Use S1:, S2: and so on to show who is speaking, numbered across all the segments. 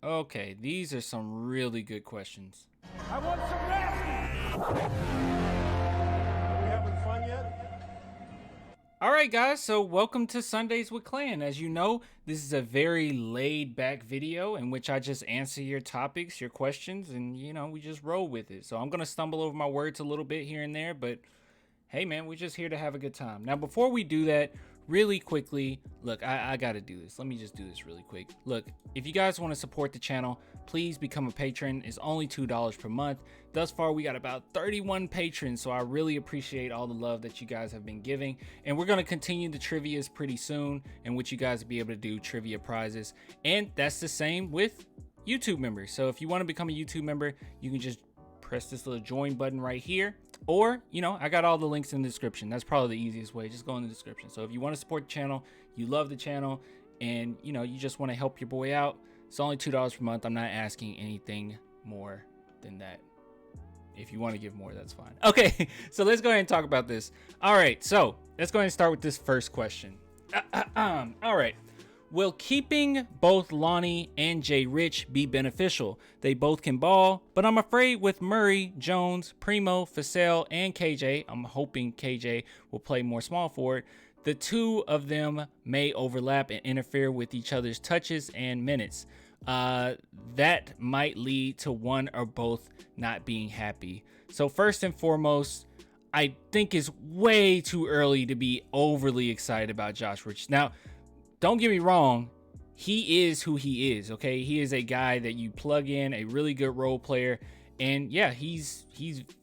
S1: Okay, these are some really good questions.
S2: I want some nasty. Are we having fun yet?
S1: Alright guys, so welcome to Sundays with Clan. As you know, this is a very laid back video in which I just answer your topics, your questions, and we just roll with it. So I'm going to stumble over my words a little bit here and there, but hey man, we're just here to have a good time. Now before we do that, really quickly, look, I gotta do this. Let me just do this really quick. Look, if you guys want to support the channel, please become a patron. It's only $2 per month. Thus far, we got about 31 patrons, so I really appreciate all the love that you guys have been giving. And we're gonna continue the trivias pretty soon, in which you guys will be able to do trivia prizes. And that's the same with YouTube members. So if you want to become a YouTube member, you can just press this little join button right here, or I got all the links in the description. That's probably the easiest way. Just go in the description. So if you want to support the channel, you love the channel, and you just want to help your boy out, it's only $2 per month. I'm not asking anything more than that. If you want to give more, that's fine. Okay, so let's go ahead and talk about this. All right, so let's go ahead and start with this first question. All right. Will keeping both Lonnie and Jay Rich be beneficial? They both can ball, but I'm afraid with Murray, Jones, Primo, Fasell, and KJ, I'm hoping KJ will play more small forward, the two of them may overlap and interfere with each other's touches and minutes. That might lead to one or both not being happy. So first and foremost, I think it's way too early to be overly excited about Josh Richardson. Now, don't get me wrong, he is who he is, okay? He is a guy that you plug in, a really good role player, and yeah, he's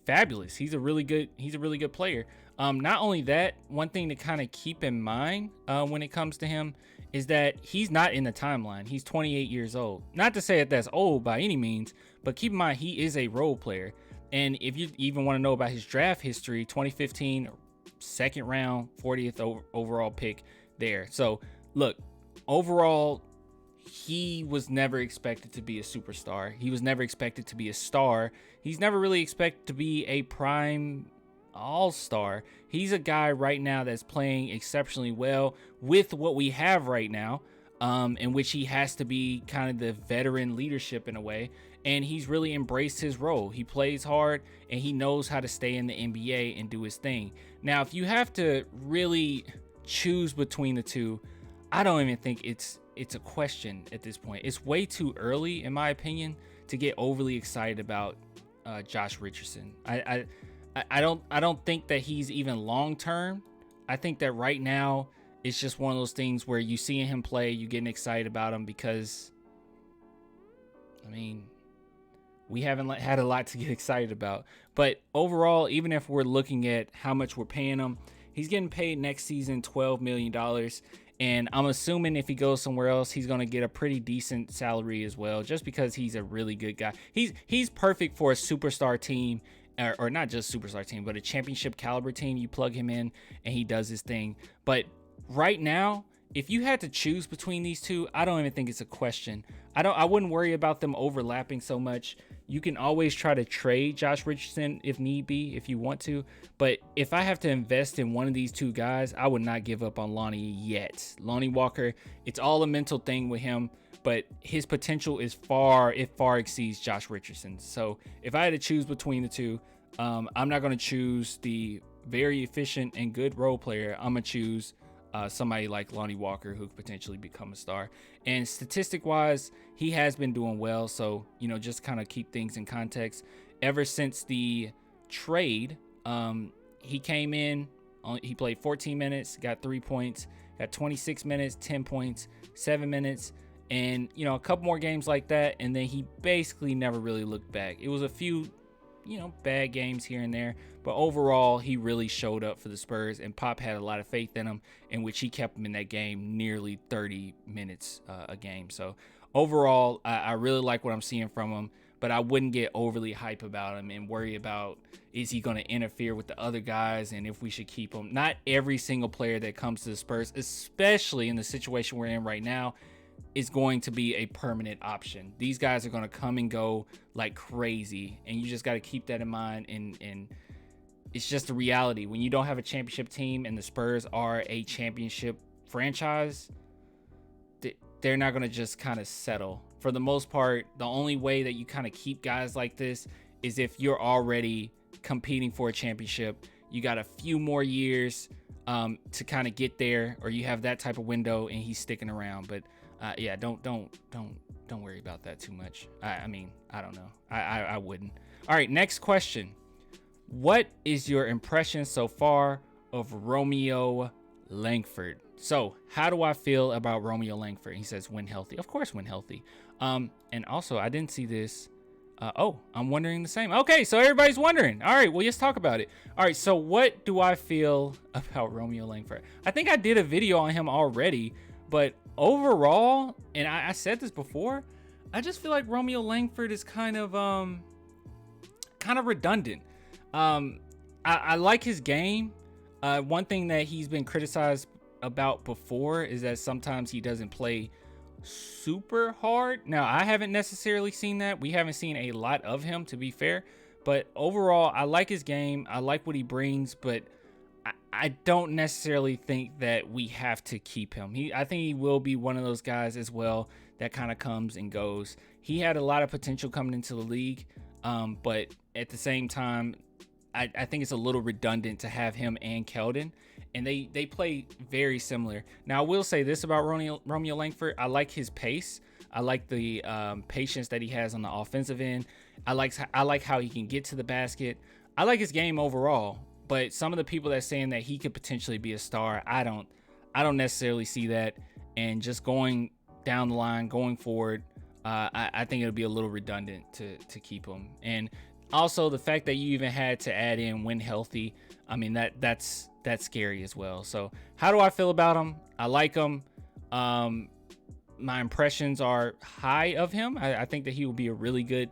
S1: fabulous. He's a really good player. Not only that, one thing to kind of keep in mind when it comes to him is that he's not in the timeline. He's 28 years old. Not to say that that's old by any means, but keep in mind he is a role player. And if you even want to know about his draft history, 2015, second round, 40th overall pick there. So look, overall, he was never expected to be a superstar. He was never expected to be a star. He's never really expected to be a prime all-star. He's a guy right now that's playing exceptionally well with what we have right now, in which he has to be kind of the veteran leadership in a way. And he's really embraced his role. He plays hard and he knows how to stay in the NBA and do his thing. Now, if you have to really choose between the two, I don't even think it's a question at this point. It's way too early, in my opinion, to get overly excited about Josh Richardson. I don't think that he's even long term. I think that right now it's just one of those things where you seeing him play, you getting excited about him because, I mean, we haven't had a lot to get excited about. But overall, even if we're looking at how much we're paying him, he's getting paid next season $12 million. And I'm assuming if he goes somewhere else, he's going to get a pretty decent salary as well, just because he's a really good guy. He's perfect for a superstar team, or not just superstar team, but a championship caliber team. You plug him in and he does his thing. But right now, if you had to choose between these two, I don't even think it's a question. I wouldn't worry about them overlapping so much. You can always try to trade Josh Richardson if need be, if you want to. But if I have to invest in one of these two guys, I would not give up on Lonnie yet. Lonnie Walker, it's all a mental thing with him, but his potential is far exceeds Josh Richardson. So if I had to choose between the two, I'm not going to choose the very efficient and good role player. I'm going to choose somebody like Lonnie Walker, who could potentially become a star. And statistic wise, he has been doing well. So, just kind of keep things in context. Ever since the trade, he came in, he played 14 minutes, got 3 points, got 26 minutes, 10 points, 7 minutes, and, a couple more games like that. And then he basically never really looked back. It was a few, bad games here and there, but overall he really showed up for the Spurs, and Pop had a lot of faith in him, in which he kept him in that game nearly 30 minutes a game. So overall, I really like what I'm seeing from him, but I wouldn't get overly hype about him and worry about, is he going to interfere with the other guys and if we should keep him. Not every single player that comes to the Spurs, especially in the situation we're in right now, is going to be a permanent option. These guys are going to come and go like crazy, and you just got to keep that in mind. And it's just a reality. When you don't have a championship team and the Spurs are a championship franchise, they're not going to just kind of settle. for the most part, the only way that you kind of keep guys like this is if you're already competing for a championship. You got a few more years to kind of get there, or you have that type of window and he's sticking around. But yeah, don't worry about that too much. I mean, I don't know. I wouldn't. All right, next question. What is your impression so far of Romeo Langford? So how do I feel about Romeo Langford? He says when healthy. Of course, when healthy. And also, I didn't see this. I'm wondering the same. Okay, so everybody's wondering. All right, well, let's talk about it. All right, so what do I feel about Romeo Langford? I think I did a video on him already, but overall, and I said this before, I just feel like Romeo Langford is kind of redundant. I like his game. One thing that he's been criticized about before is that sometimes he doesn't play super hard. Now, I haven't necessarily seen that. We haven't seen a lot of him, to be fair. But overall, I like his game. I like what he brings, but I don't necessarily think that we have to keep him. I think he will be one of those guys as well that kind of comes and goes. He had a lot of potential coming into the league, but at the same time, I think it's a little redundant to have him and Keldon, and they play very similar. Now, I will say this about Romeo Langford. I like his pace. I like the patience that he has on the offensive end. I like how he can get to the basket. I like his game overall. But some of the people that are saying that he could potentially be a star, I don't necessarily see that. And just going down the line, going forward, I think it'll be a little redundant to keep him. And also the fact that you even had to add in when healthy, I mean that's scary as well. So how do I feel about him? I like him. My impressions are high of him. I think that he will be a really good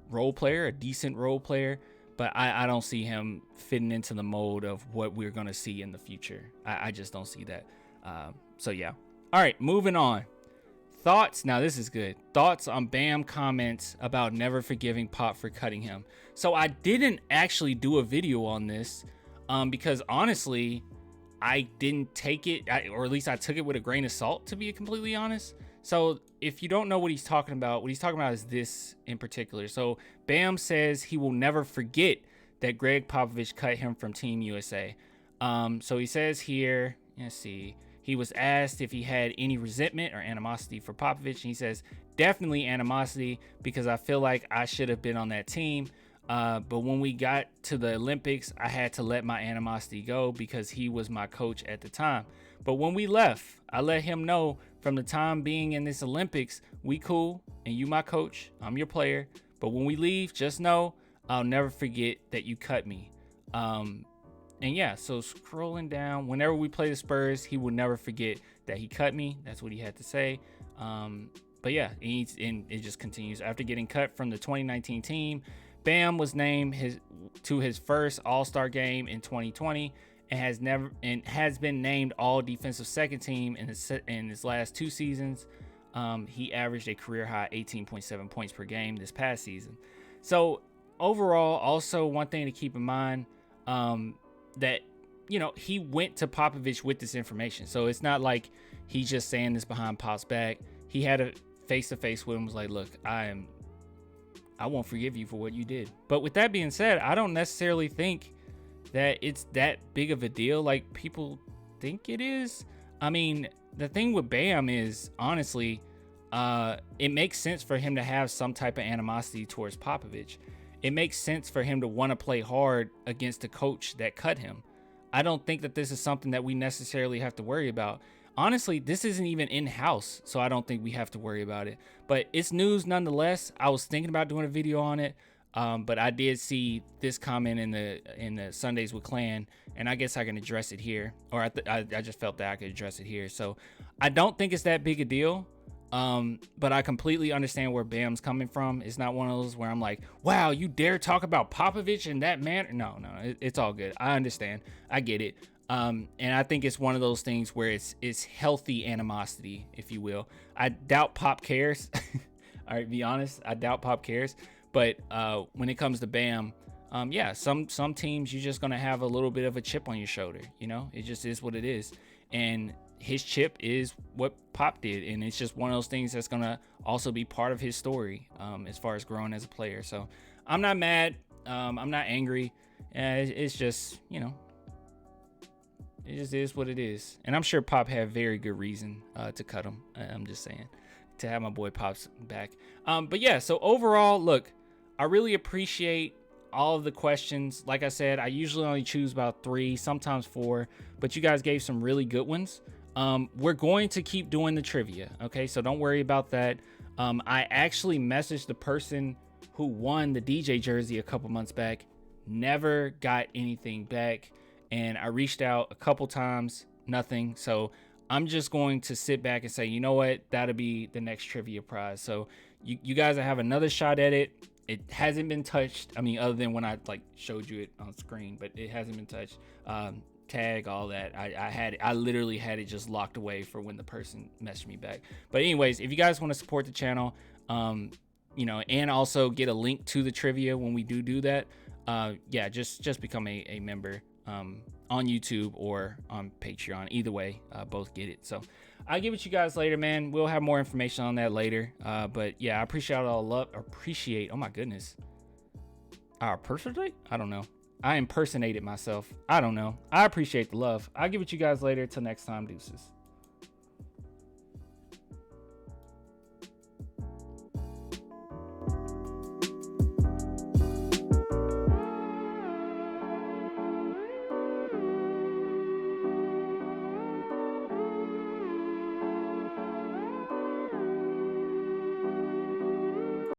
S1: role player, a decent role player. But I don't see him fitting into the mold of what we're going to see in the future. I just don't see that. So, yeah. All right, moving on. Thoughts. Now, this is good. Thoughts on Bam comments about never forgiving Pop for cutting him. So, I didn't actually do a video on this because, honestly, I didn't take it, or at least I took it with a grain of salt, to be completely honest. So if you don't know what he's talking about is this in particular. So Bam says he will never forget that Greg Popovich cut him from Team USA. So he says here, let's see, he was asked if he had any resentment or animosity for Popovich. And he says, definitely animosity because I feel like I should have been on that team. But when we got to the Olympics, I had to let my animosity go because he was my coach at the time. But when we left, I let him know from the time being in this Olympics, we cool and you my coach, I'm your player. But when we leave, just know I'll never forget that you cut me. And yeah, so scrolling down, whenever we play the Spurs, he will never forget that he cut me. That's what he had to say. But yeah, and it just continues. After getting cut from the 2019 team, Bam was named to his first All-Star game in 2020 and has been named All Defensive Second Team in his last 2 seasons. He averaged a career high 18.7 points per game this past season. So overall, also one thing to keep in mind, that he went to Popovich with this information. So it's not like he's just saying this behind Pop's back. He had a face-to-face with him, was like, look, I won't forgive you for what you did. But with that being said, I don't necessarily think that it's that big of a deal like people think it is. I mean, the thing with Bam is, honestly, it makes sense for him to have some type of animosity towards Popovich. It makes sense for him to want to play hard against the coach that cut him. I don't think that this is something that we necessarily have to worry about. Honestly, this isn't even in-house, so I don't think we have to worry about it. But it's news nonetheless. I was thinking about doing a video on it, but I did see this comment in the Sundaes with Clan, and I guess I can address it here. Or I just felt that I could address it here. So I don't think it's that big a deal, but I completely understand where Bam's coming from. It's not one of those where I'm like, wow, you dare talk about Popovich in that manner? No, it's all good. I understand. I get it. And I think it's one of those things where it's healthy animosity, if you will. I doubt Pop cares. All right, be honest. I doubt Pop cares. But when it comes to Bam, yeah, some teams you're just gonna have a little bit of a chip on your shoulder. It just is what it is. And his chip is what Pop did, and it's just one of those things that's gonna also be part of his story as far as growing as a player. So I'm not mad, I'm not angry. It's just, you know, it just is what it is. And I'm sure Pop had very good reason to cut him. I'm just saying, to have my boy Pop's back. But yeah, so overall, look, I really appreciate all of the questions. Like I said, I usually only choose about 3, sometimes 4, but you guys gave some really good ones. We're going to keep doing the trivia, okay? So don't worry about that. I actually messaged the person who won the DJ jersey a couple months back, never got anything back, and I reached out a couple times, nothing. So I'm just going to sit back and say, you know what, that'll be the next trivia prize. So you guys have another shot at it. It hasn't been touched. I mean, other than when I like showed you it on screen, but it hasn't been touched. Tag, all that. I literally had it just locked away for when the person messaged me back. But anyways, if you guys want to support the channel, you know, and also get a link to the trivia when we do that, yeah, just become a member on YouTube or on Patreon. Either way, both get it. So I'll give it to you guys later, man. We'll have more information on that later. But yeah, I appreciate all the love. Oh my goodness. I don't know. I impersonated myself. I don't know. I appreciate the love. I'll give it to you guys later. Till next time, deuces.